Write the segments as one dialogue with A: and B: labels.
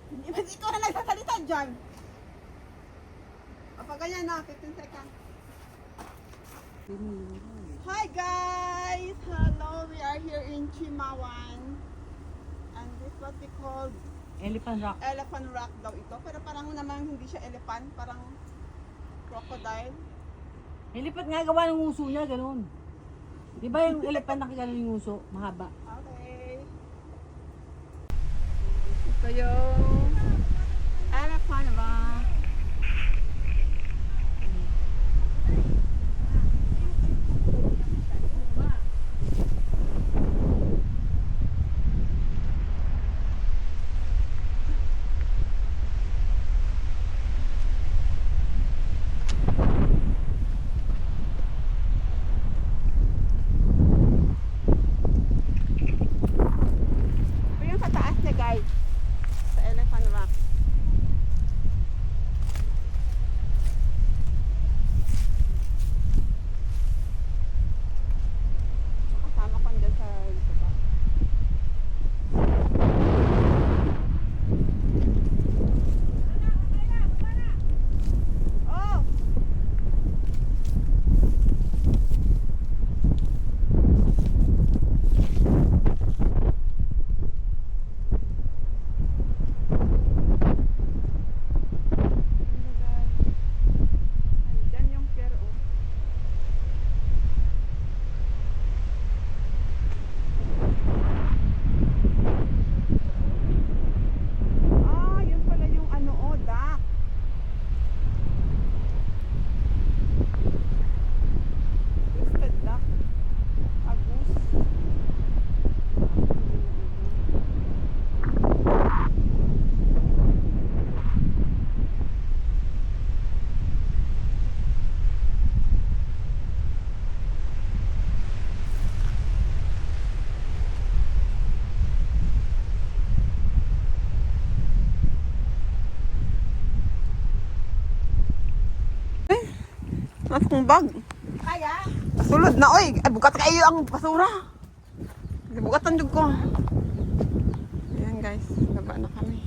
A: Ba't ikaw na nagsasalita dyan? O pag ganyan na, 15 seconds. Hi guys! Hello, we are here in Chimawan. And this what we call
B: Elephant Rock.
A: Elephant Rock daw ito. Pero parang naman hindi siya elephant, parang crocodile.
B: Elephant nga gawa ng uso niya, ganun. Di ba yung elephant nakikala yung uso? Mahaba.
A: Okay. Ito yung Elephant Rock. Ito yung sa taas niya guys. Sa Elephant Rock. Kasama ko dyan sa baba. Oh! Andyan yung pier, oh. Ah, yun pala yung ano, oh, dock. Twisted dock. Agus. Nasa kong bag. Kaya? Sulod na, oy. Ay, bukat kayo ang basura. Bukatan jud ko. Ayan guys, baba na kami.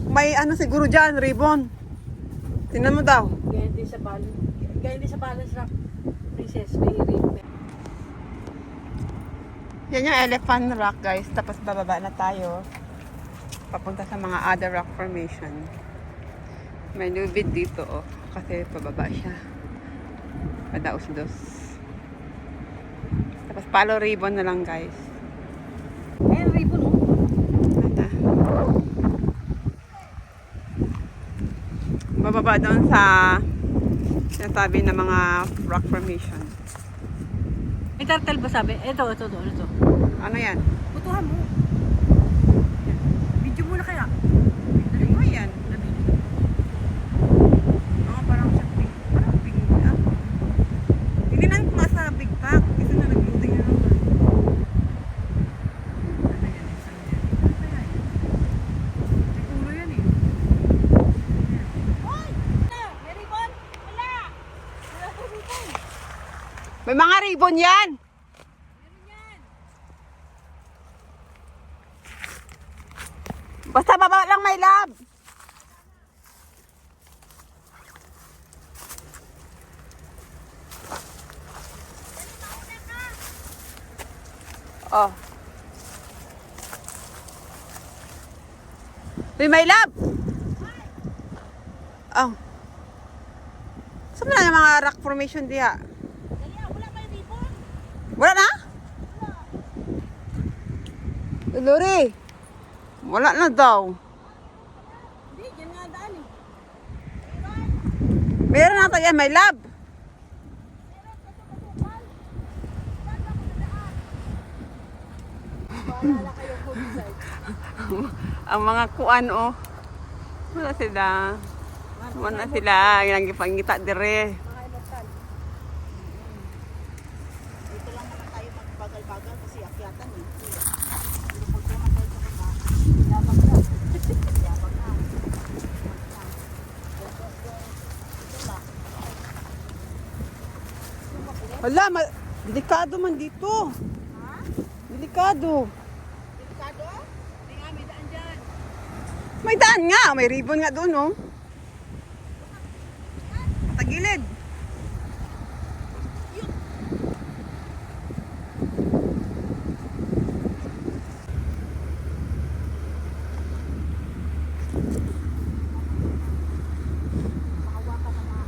A: May ano siguro dyan, ribbon. Tingnan mo daw.
B: Ganyan din sa balance rock. Princess, may ring.
A: Yan yung Elephant Rock guys. Tapos bababa na tayo. Papunta sa mga other rock formation. May lubid dito oh. Kasi pababa siya. Padaos-dos. Tapos palo ribbon na lang guys.
B: Ayan, ribbon, oh.
A: Ata. Bababa doon sa sinasabi ng mga rock formation.
B: May turtle ba sabi? Ito.
A: Ano yan?
B: Putuhan mo. Video muna kaya.
A: Ano yan? Oo, parang siya big. Parang big na. Tingnan ko nga sa big pack. Kasi na nag-loading na naman. Ano yan? Isang yan. Ano kaya yan? Siguro yan eh.
B: Hoy! May ribbon! Wala! Wala ko ribbon!
A: May mga ribbon yan! Basta baba lang may lab. Oh. May lab. Oh. Saan na yung mga rock formation diha?
B: Wala pa yung ribbon?
A: Wala na? Lori. Wala na daw.
B: Hindi, dyan nga daan eh.
A: Meron na tayo, may lab.
B: Paalala kayo po design.
A: Ang mga kuan oh. Wala sila. Wala sila. Yung pangita dire.
B: Mga immortal. Dito lang naman tayo magbagal-bagal kasi akyatan eh. Pero pag tumatay sa kaba, yabang na. Yabang na.
A: Wala, delikado man dito.
B: Ha?
A: Delikado.
B: Delikado? Hindi nga, may daan dyan.
A: May daan nga. May ribbon nga doon, oh. Tagilid.
B: Makawakan na mga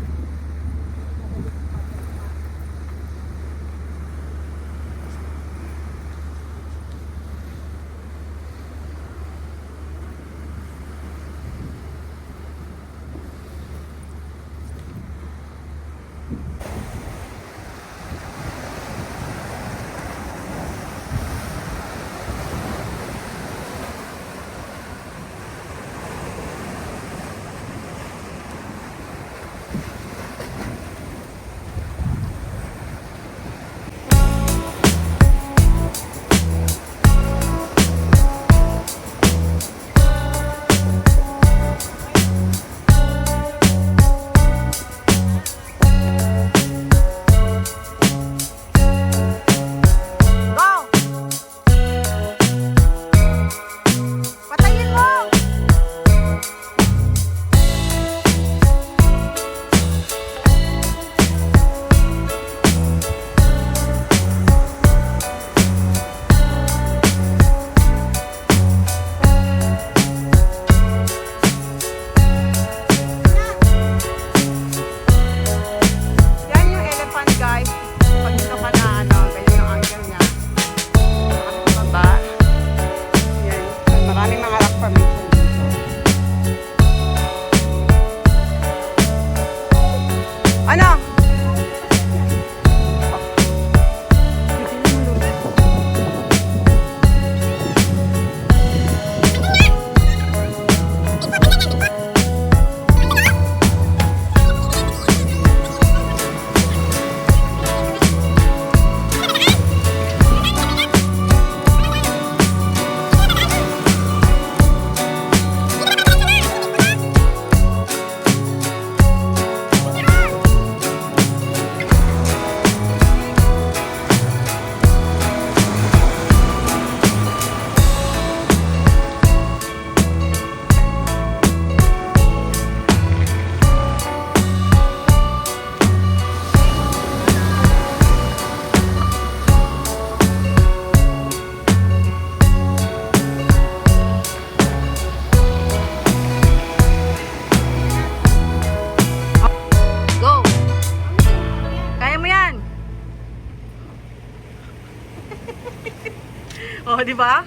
B: Oh, di ba?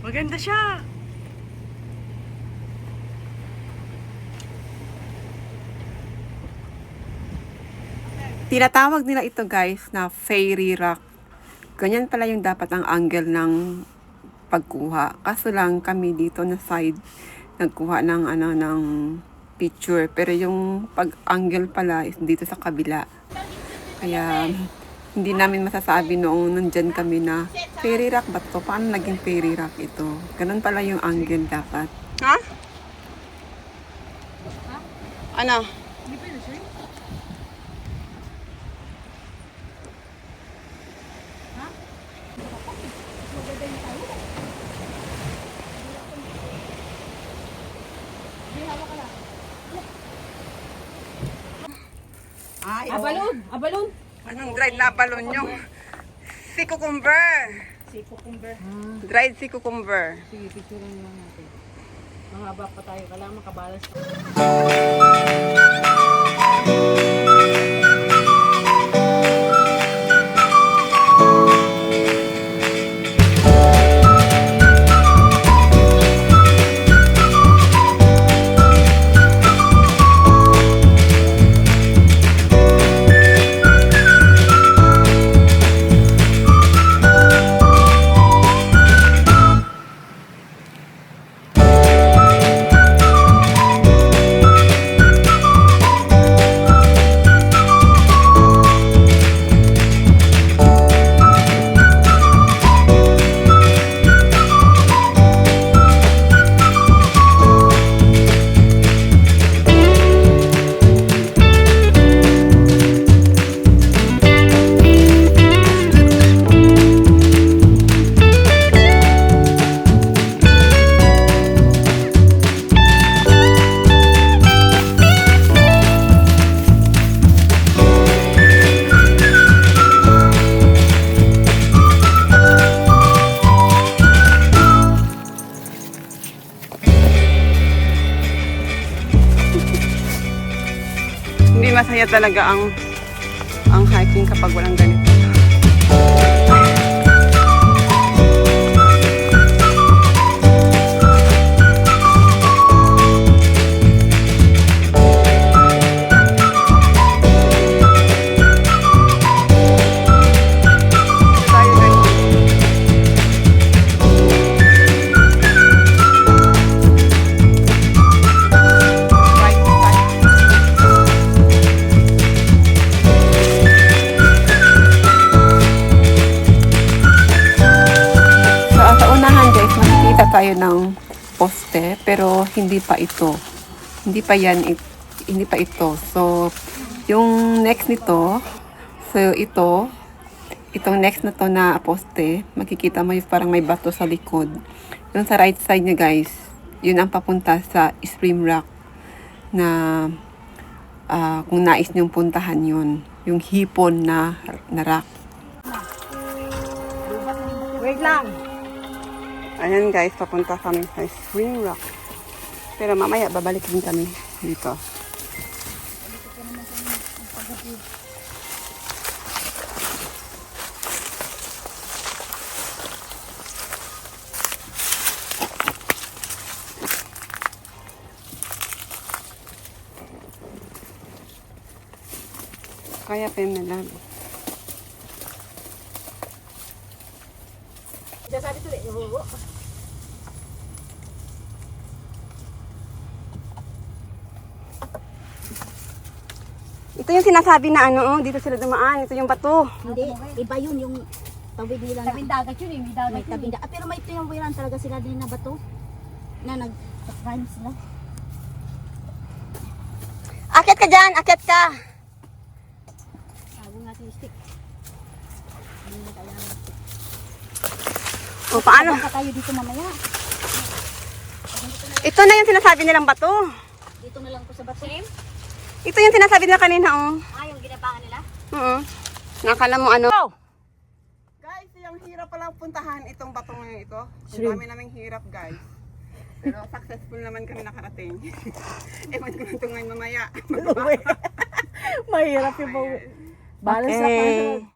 B: Maganda siya.
A: Tinatawag nila ito guys na fairy rock. Ganyan pala yung dapat ang angle ng pagkuha. Kaso lang kami dito na side nagkuha ng ng picture. Pero yung pag-angle pala is dito sa kabila. Kaya hindi namin masasabi noong nandyan kami na fairy rock ba to? Paano naging fairy rock ito? Ganun pala yung angle dapat. Ha? Ano?
B: Hindi pwede siya. Ha? Magdadayin tayo. Hindi, hawak ka lang.
A: Ay,
B: Abalon! Abalon!
A: Anong dried na balon nyo? Si cucumber.
B: Si cucumber.
A: Dried si cucumber.
B: Sige, picturean lang natin. Mahaba pa tayo. Kailangan makabalance pa.
A: talaga ang hiking kapag walang ganito. Tayo ng poste pero hindi pa ito. Hindi pa ito. So yung next nito, itong next na to na poste, makikita mo yung parang may bato sa likod. Yung sa right side niya guys, yun ang papunta sa Spring Rock na kung nais niyong puntahan yun. Yung hipon na rock.
B: Wait lang.
A: Ayan guys, papunta kami sa Spring Rock. Pero mamaya babalik din kami dito. Kaya Pamela.
B: Sabi tuloy,
A: Ito yung sinasabi na dito sila dumaan. Ito yung bato.
B: Hindi, iba yun yung tawid nila.
C: Tabing dagat yun eh, may dagat
B: May
C: yun
B: tabing dagat. Pero may tinangwiran talaga sila din na bato. Na nag-crime sila.
A: Akyat ka dyan! Akyat ka!
B: Sabi nga si stick.
A: O paano?
B: Baka tayo dito mamaya.
A: Ito na yung sinasabi nilang bato.
B: Dito na lang po sa bato.
A: Ito yung sinasabi nila kanina
B: Yung ginabangan nila?
A: Nakala mo Guys, yung hirap palang puntahan itong batong ngayon ito. Ang dami naming hirap guys. Pero successful naman kami nakarating. Ewan ko lang ito ngayon mamaya.
B: Mahirap yung bawas. Balance
A: Okay.